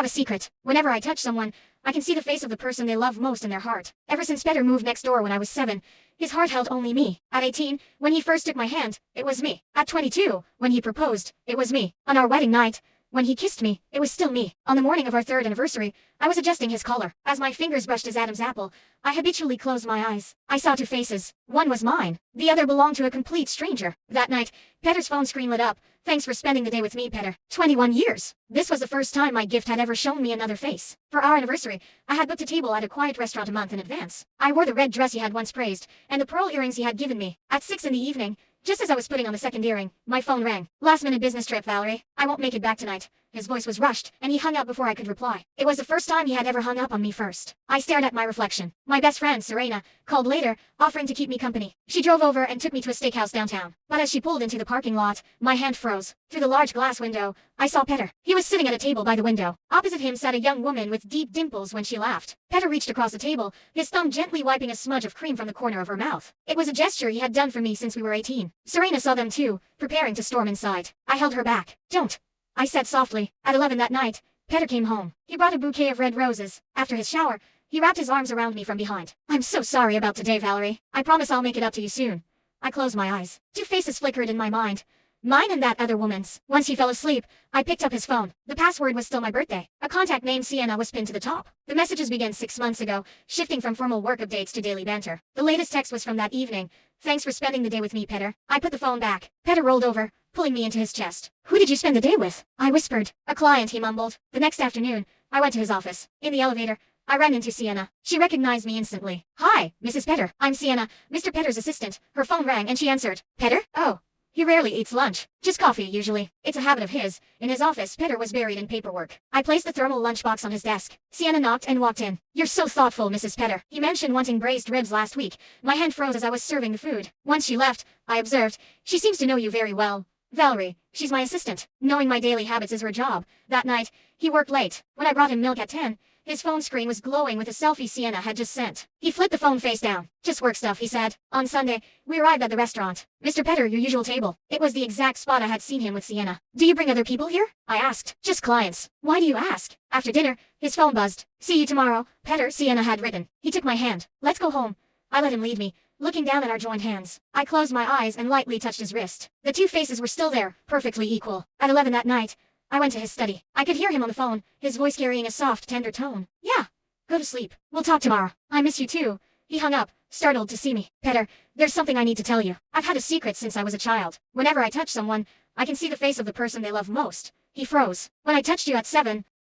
have a secret. Whenever I touch someone, I can see the face of the person they love most in their heart. Ever since Peter moved next door when I was 7, his heart held only me. At 18, when he first took my hand, it was me. At 22, when he proposed, it was me. On our wedding night, when he kissed me, it was still me. On the morning of our 3rd anniversary, I was adjusting his collar. As my fingers brushed his Adam's apple, I habitually closed my eyes. I saw 2 faces. One was mine. The other belonged to a complete stranger. That night, Peter's phone screen lit up. Thanks for spending the day with me, Peter. 21 years. This was the first time my gift had ever shown me another face. For our anniversary, I had booked a table at a quiet restaurant a month in advance. I wore the red dress he had once praised, and the pearl earrings he had given me. At 6 in the evening, just as I was putting on the second earring, my phone rang. Last-minute business trip, Valerie. I won't make it back tonight. His voice was rushed, and he hung up before I could reply. It was the first time he had ever hung up on me first. I stared at my reflection. My best friend, Serena, called later, offering to keep me company. She drove over and took me to a steakhouse downtown. But as she pulled into the parking lot, my hand froze. Through the large glass window, I saw Peter. He was sitting at a table by the window. Opposite him sat a young woman with deep dimples when she laughed. Peter reached across the table, his thumb gently wiping a smudge of cream from the corner of her mouth. It was a gesture he had done for me since we were 18. Serena saw them too, preparing to storm inside. I held her back. Don't, I said softly. At 11 that night, Peter came home. He brought a bouquet of red roses. After his shower, he wrapped his arms around me from behind. I'm so sorry about today, Valerie. I promise I'll make it up to you soon. I closed my eyes. 2 faces flickered in my mind. Mine and that other woman's. Once he fell asleep, I picked up his phone. The password was still my birthday. A contact named Sienna was pinned to the top. The messages began 6 months ago, shifting from formal work updates to daily banter. The latest text was from that evening. Thanks for spending the day with me, Peter. I put the phone back. Peter rolled over, pulling me into his chest. Who did you spend the day with? I whispered. A client, he mumbled. The next afternoon, I went to his office. In the elevator, I ran into Sienna. She recognized me instantly. Hi, Mrs. Peter. I'm Sienna, Mr. Peter's assistant. Her phone rang and she answered. Peter? Oh. He rarely eats lunch. Just coffee, usually. It's a habit of his. In his office, Peter was buried in paperwork. I placed the thermal lunchbox on his desk. Sienna knocked and walked in. You're so thoughtful, Mrs. Peter. You mentioned wanting braised ribs last week. My hand froze as I was serving the food. Once she left, I observed. She seems to know you very well. Valerie, she's my assistant. Knowing my daily habits is her job. That night, he worked late. When I brought him milk at 10, his phone screen was glowing with a selfie Sienna had just sent. He flipped the phone face down. Just work stuff, he said. On Sunday, we arrived at the restaurant. Mr. Peter, your usual table. It was the exact spot I had seen him with Sienna. Do you bring other people here? I asked. Just clients. Why do you ask? After dinner, his phone buzzed. See you tomorrow, Peter, Sienna had written. He took my hand. Let's go home. I let him lead me, looking down at our joined hands. I closed my eyes and lightly touched his wrist. The 2 faces were still there, perfectly equal. At 11 that night, I went to his study. I could hear him on the phone, his voice carrying a soft, tender tone. Yeah. Go to sleep. We'll talk tomorrow. I miss you too. He hung up, startled to see me. Peter, there's something I need to tell you. I've had a secret since I was a child. Whenever I touch someone, I can see the face of the person they love most. He froze. When I touched you at 7,